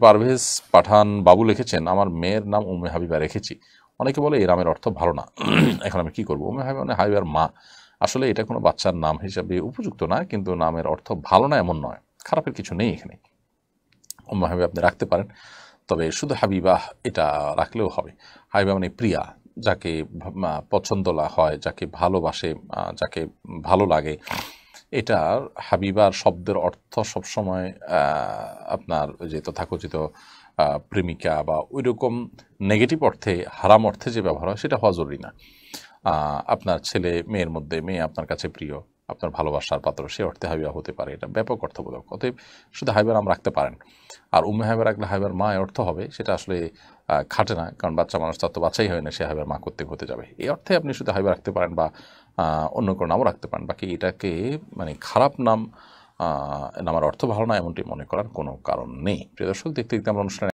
পারভেজ পাঠান বাবু লিখেছেন, আমার মেয়ের নাম উম্মে হাবিবা রেখেছি। অনেকে বলে এই নামের অর্থ ভালো না, এখন আমি কি করবো? উম্মে হাবিবা মানে হাবিবার মা। আসলে এটা কোনো বাচ্চার নাম হিসাবে উপযুক্ত না, কিন্তু নামের অর্থ ভালো না এমন নয়, খারাপের কিছু নেই এখানে। উম্মে হাবিবা আপনি রাখতে পারেন, তবে শুধু হাবিবা এটা রাখলেও হবে। হাবিবা মানে প্রিয়া, যাকে পছন্দ হয়, যাকে ভালোবাসে, যাকে ভালো লাগে। এটা হাবিবার শব্দের অর্থ সবসময় আপনার যে তথাকথিত প্রেমিকা বা ওই রকম নেগেটিভ অর্থে, হারাম অর্থে যে ব্যবহার হয় সেটা হওয়া জরুরি না। আপনার ছেলে মেয়ের মধ্যে মেয়ে আপনার কাছে প্রিয়, আপনার ভালোবাসার পাত্র, সে অর্থে হাবিবা হতে পারে, এটা ব্যাপক অর্থবোধক। অতএব শুধু হাবিবার নাম রাখতে পারেন। আর উম্মে হাবিবা রাখলে হাবিবার মা অর্থ হবে, সেটা আসলে খাটে না, কারণ বাচ্চা মানুষ তার তো বাচ্চাই হয় না, সে হাবিবার মা করতে হতে যাবে। এই অর্থে আপনি শুধু হাবিবা রাখতে পারেন, বা অন্য কোনো নামও রাখতে পারেন। বাকি এটাকে মানে খারাপ নাম, নামার অর্থ ভালো না এমনটি মনে করার কোনো কারণ নেই। প্রিয় দর্শক, দেখতে দেখতে আমরা অনুষ্ঠানে